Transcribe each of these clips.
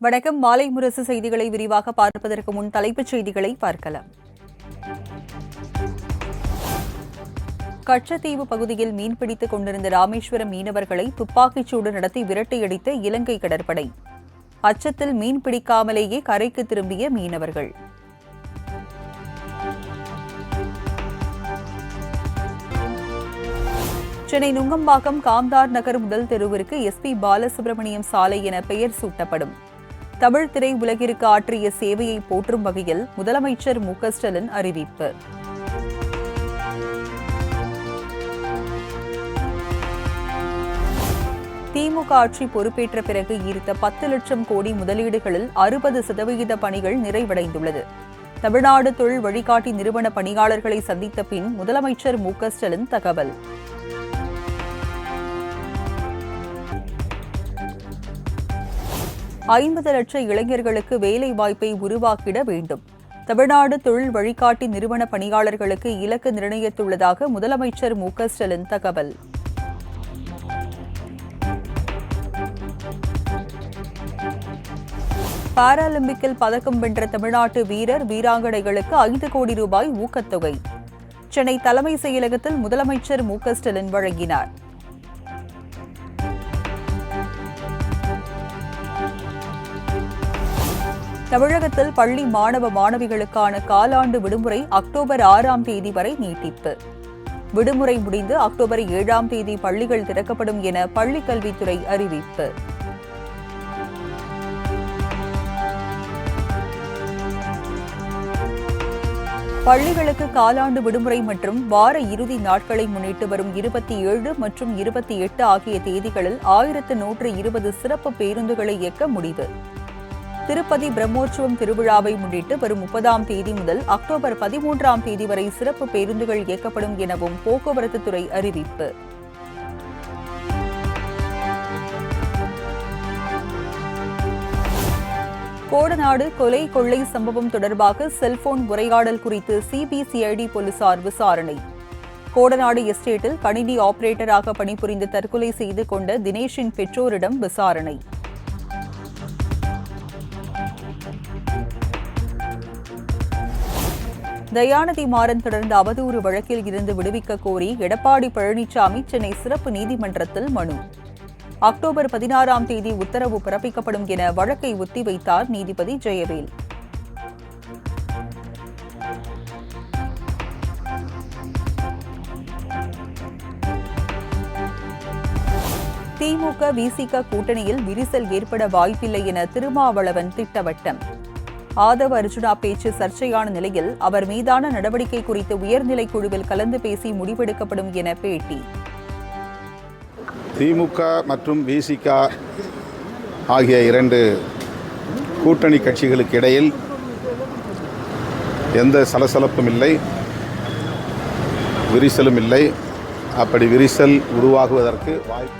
வணக்கம். மாலை முரசு செய்திகளை விரிவாக பார்ப்பதற்கு முன் தலைப்புச் செய்திகளை பார்க்கலாம். கச்சத்தீவு பகுதியில் மீன்பிடித்துக் கொண்டிருந்த ராமேஸ்வரம் மீனவர்களை துப்பாக்கிச்சூடு நடத்தி விரட்டியடித்த இலங்கை கடற்படை. அச்சத்தில் மீன் பிடிக்காமலேயே கரைக்கு திரும்பிய மீனவர்கள். சென்னை நுங்கம்பாக்கம் காம்தார் நகர் முதல் தெருவிற்கு SP பாலசுப்ரமணியம் சாலை என பெயர் சூட்டப்படும். தமிழ் திரை உலகிற்கு ஆற்றிய சேவையை போற்றும் வகையில் முதலமைச்சர் மு.க. ஸ்டாலின் அறிவிப்பு. திமுக ஆட்சி பொறுப்பேற்ற பிறகு ஈர்த்த 10 லட்சம் கோடி முதலீடுகளில் 60% பணிகள் நிறைவடைந்துள்ளது. தமிழ்நாடு தொழில் வழிகாட்டி நிறுவன பணியாளர்களை சந்தித்த பின் முதலமைச்சர் மு.க. ஸ்டாலின் தகவல். ஐம்பது லட்சம் இளைஞர்களுக்கு வேலை வாய்ப்பை உருவாக்கிட வேண்டும். தமிழ்நாடு தொழில் வழிகாட்டி நிறுவன பணியாளர்களுக்கு இலக்கு நிர்ணயித்துள்ளதாக முதலமைச்சர் மு.க. ஸ்டாலின் தகவல். பாராலிம்பிக்கில் பதக்கம் வென்ற தமிழ்நாட்டு வீரர் வீராங்கனைகளுக்கு 5 கோடி ரூபாய் ஊக்கத்தொகை சென்னை தலைமை செயலகத்தில் முதலமைச்சர் மு.க. ஸ்டாலின் வழங்கினார். தமிழகத்தில் பள்ளி மாணவ மாணவிகளுக்கான காலாண்டு விடுமுறை அக்டோபர் 6ஆம் தேதி வரை நீட்டிப்பு. விடுமுறை முடிந்து அக்டோபர் 7ஆம் தேதி பள்ளிகள் திறக்கப்படும் என பள்ளிக் கல்வித்துறை அறிவிப்பு. பள்ளிகளுக்கு காலாண்டு விடுமுறை மற்றும் வார இறுதி நாட்களை முன்னிட்டு வரும் 27 மற்றும் 28 ஆகிய தேதிகளில் 1120 சிறப்பு பேருந்துகளை இயக்க முடிவு. திருப்பதி பிரம்மோற்சவம் திருவிழாவை முன்னிட்டு வரும் 30ஆம் தேதி முதல் அக்டோபர் 13ஆம் தேதி வரை சிறப்பு பேருந்துகள் இயக்கப்படும் எனவும் போக்குவரத்து துறை அறிவிப்பு. கோடநாடு கொலை கொள்ளை சம்பவம் தொடர்பாக செல்போன் உரையாடல் குறித்து CBCID போலீசார் விசாரணை. கோடநாடு எஸ்டேட்டில் கணினி ஆபரேட்டராக பணிபுரிந்து தற்கொலை செய்து கொண்ட தினேஷின் பெற்றோரிடம் விசாரணை. தயாநிதி மாறன் தொடர்ந்த அவதூறு வழக்கில் இருந்து விடுவிக்க கோரி எடப்பாடி பழனிசாமி சென்னை சிறப்பு நீதிமன்றத்தில் மனு. அக்டோபர் 16ஆம் தேதி உத்தரவு பிறப்பிக்கப்படும் என வழக்கை ஒத்திவைத்தார் நீதிபதி ஜெயவேல். திமுக VCக கூட்டணியில் விரிசல் ஏற்பட வாய்ப்பில்லை என திருமாவளவன் திட்டவட்டம். ஆதவ அர்ஜுனா பேச்சு சர்ச்சையான நிலையில் அவர் மீதான நடவடிக்கை குறித்து உயர்நிலை குழுவில் கலந்து பேசி முடிவெடுக்கப்படும் என பேட்டி. திமுக மற்றும் VCக ஆகிய 2 கூட்டணி கட்சிகளுக்கு இடையில் எந்த சலசலப்பும் இல்லை, விரிசலும் இல்லை. அப்படி விரிசல் உருவாகுவதற்கு வாய்ப்பு.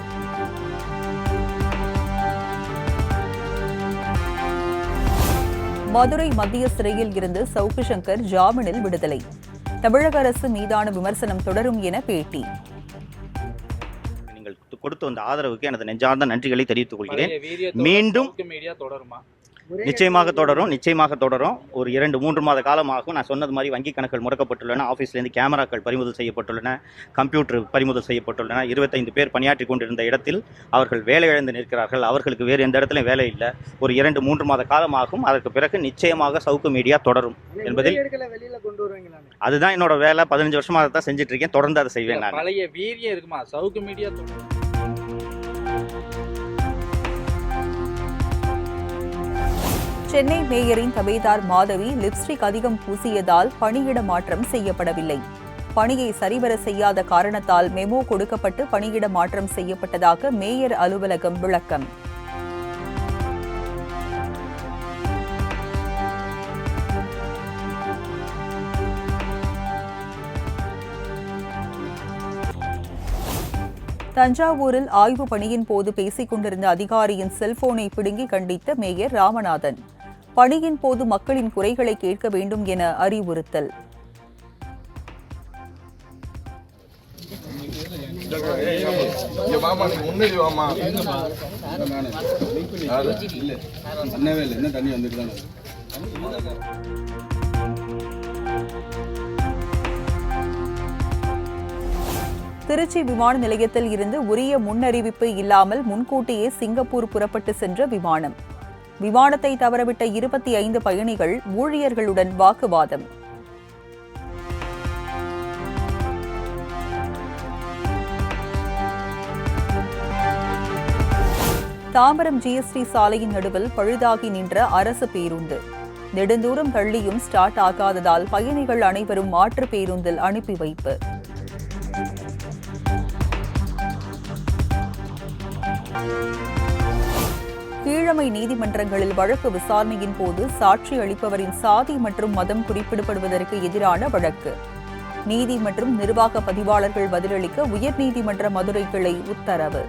மதுரை மத்திய சிறையில் இருந்து சவுக்கு சங்கர் ஜாமீனில் விடுதலை. தமிழக அரசு மீதான விமர்சனம் தொடரும் என பேட்டி. நீங்கள் கொடுத்து வந்த ஆதரவுக்கு எனது நெஞ்சார்ந்த நன்றிகளை தெரிவித்துக் கொள்கிறேன். மீண்டும் நிச்சயமாக தொடரும். ஒரு 2-3 மாத காலமாகும். நான் சொன்னது மாதிரி வங்கி கணக்குகள் முடக்கப்பட்டுள்ளன, ஆஃபீஸ்லேருந்து கேமராக்கள் பறிமுதல் செய்யப்பட்டுள்ளன, கம்ப்யூட்டர் பறிமுதல் செய்யப்பட்டுள்ளன. 25 பேர் பணியாற்றி கொண்டிருந்த இடத்தில் அவர்கள் வேலை இழந்து நிற்கிறார்கள். அவர்களுக்கு வேறு எந்த இடத்துலையும் வேலை இல்லை. ஒரு 2-3 மாத காலமாகும். அதற்கு பிறகு நிச்சயமாக சவுக்கு மீடியா தொடரும் என்பதில் அதுதான் என்னோட வேலை. 15 வருஷமாக அதை தான் செஞ்சுட்டு இருக்கேன். தொடர்ந்து அதை செய்வேன். நான் பழைய வீரியம் இருக்குமா சவுக்கு மீடியா? சென்னை மேயரின் தபேதார் மாதவி லிப்ஸ்டிக் அதிகம் பூசியதால் பணியிட மாற்றம் செய்யப்படவில்லை. பணியை சரிவர செய்யாத காரணத்தால் மெமோ கொடுக்கப்பட்டு பணியிட மாற்றம் செய்யப்பட்டதாக மேயர் அலுவலகம் விளக்கம். தஞ்சாவூரில் ஆய்வு பணியின் போது பேசிக் கொண்டிருந்த அதிகாரியின் செல்போனை பிடுங்கி கண்டித்த மேயர் ராமநாதன். பணியின் போது மக்களின் குறைகளை கேட்க வேண்டும் என அறிவுறுத்தல். இங்க வாமா, நீ முன்னாடி வாமா. பண்ணவே இல்லை, என்ன தண்ணி வந்துட்டு தானே. திருச்சி விமான நிலையத்தில் இருந்து உரிய முன்னறிவிப்பு இல்லாமல் முன்கூட்டியே சிங்கப்பூர் புறப்பட்டு சென்ற விமானம். விமானத்தை தவறவிட்ட 25 பயணிகள் ஊழியர்களுடன் வாக்குவாதம். தாம்பரம் ஜிஎஸ்டி சாலையின் நடுவில் பழுதாகி நின்ற அரசு பேருந்து. நெடுந்தூரம் தள்ளியும் ஸ்டார்ட் ஆகாததால் பயணிகள் அனைவரும் மாற்று பேருந்தில் அனுப்பி வைப்பு. கீழமை நீதிமன்றங்களில் வழக்கு விசாரணையின் போது சாட்சி அளிப்பவரின் சாதி மற்றும் மதம் குறிப்பிடப்படுவதற்கு எதிரான வழக்கு. நீதி மற்றும் நிர்வாக பதிவாளர்கள் பதிலளிக்க உயர்நீதிமன்ற மதுரை கிளை உத்தரவு.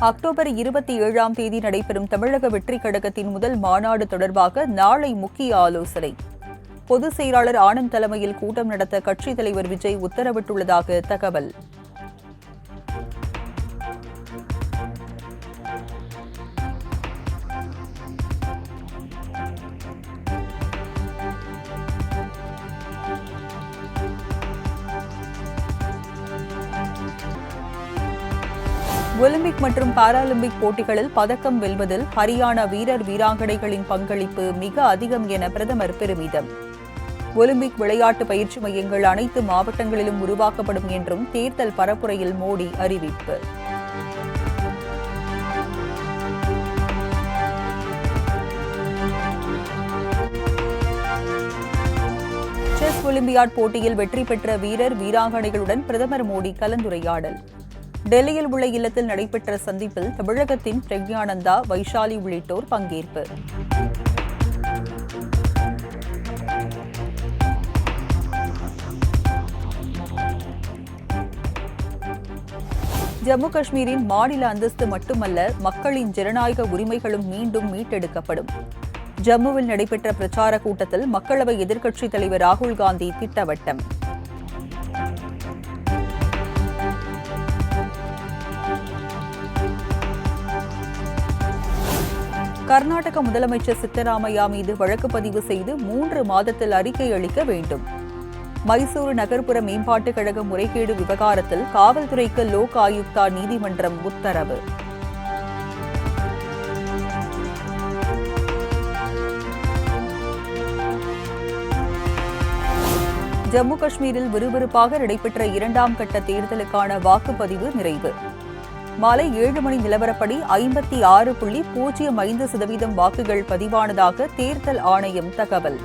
அக்டோபர் 27ஆம் தேதி நடைபெறும் தமிழக வெற்றிக் கழகத்தின் முதல் மாநாடு தொடர்பாக நாளை முக்கிய ஆலோசனை. பொதுச் செயலாளர் ஆனந்த் தலைமையில் கூட்டம் நடத்த கட்சித் தலைவர் விஜய் உத்தரவிட்டுள்ளதாக தகவல். ஒலிம்பிக் மற்றும் பாராலிம்பிக் போட்டிகளில் பதக்கம் வெல்வதில் ஹரியானா வீரர் வீராங்கனைகளின் பங்களிப்பு மிக அதிகம் என பிரதமர் பெருமிதம். ஒலிம்பிக் விளையாட்டு பயிற்சி மையங்கள் அனைத்து மாவட்டங்களிலும் உருவாக்கப்படும் என்றும் தேர்தல் பரப்புரையில் மோடி அறிவிப்பு. செஸ் ஒலிம்பியாட் போட்டியில் வெற்றி பெற்ற வீரர் வீராங்கனைகளுடன் பிரதமர் மோடி கலந்துரையாடல். டெல்லியில் உள்ள இல்லத்தில் நடைபெற்ற சந்திப்பில் தமிழகத்தின் பிரக்ஞானந்தா, வைஷாலி உள்ளிட்டோர் பங்கேற்பு. ஜம்மு காஷ்மீரின் மாநில அந்தஸ்து மட்டுமல்ல, மக்களின் ஜனநாயக உரிமைகளும் மீண்டும் மீட்டெடுக்கப்படும். ஜம்முவில் நடைபெற்ற பிரச்சார கூட்டத்தில் மக்களவை எதிர்க்கட்சித் தலைவர் ராகுல் காந்தி திட்டவட்டம். கர்நாடக முதலமைச்சர் சித்தராமையா மீது வழக்கு பதிவு செய்து 3 மாதத்தில் அறிக்கை அளிக்க வேண்டும். மைசூரு நகர்ப்புற மேம்பாட்டுக் கழக முறைகேடு விவகாரத்தில் காவல்துறைக்கு லோக் ஆயுக்தா நீதிமன்றம் உத்தரவு. ஜம்மு காஷ்மீரில் விறுவிறுப்பாக நடைபெற்ற 2ஆம் கட்ட தேர்தலுக்கான வாக்குப்பதிவு நிறைவு. மாலை 7 மணி நிலவரப்படி 56.05% வாக்குகள் பதிவானதாக தேர்தல் ஆணையம் தகவல்.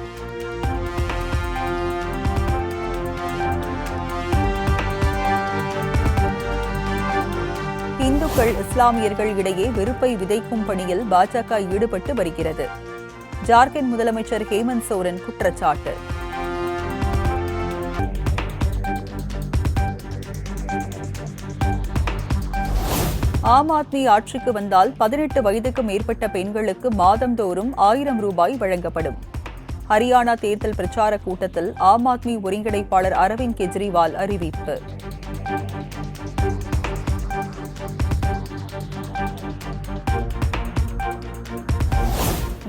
இந்துக்கள் இஸ்லாமியர்கள் இடையே வெறுப்பை விதைக்கும் பணியில் பாஜக ஈடுபட்டு வருகிறது. ஜார்க்கண்ட் முதலமைச்சர் ஹேமந்த் சோரன் குற்றச்சாட்டு. ஆம் ஆத்மி ஆட்சிக்கு வந்தால் 18 வயதுக்கு மேற்பட்ட பெண்களுக்கு மாதந்தோறும் 1000 ரூபாய் வழங்கப்படும். ஹரியானா தேர்தல் பிரச்சார கூட்டத்தில் ஆம் ஆத்மி ஒருங்கிணைப்பாளர் அரவிந்த் கெஜ்ரிவால் அறிவிப்பு.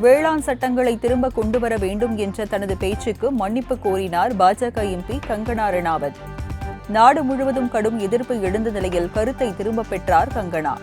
வேளாண் சட்டங்களை திரும்ப கொண்டுவர வேண்டும் என்ற தனது பேச்சுக்கு மன்னிப்பு கோரினார் பாஜக எம்பி கங்கனா ரணாவத். நாடு முழுவதும் கடும் எதிர்ப்பு எழுந்த நிலையில் கருத்தை திரும்பப் பெற்றார் கங்கனா.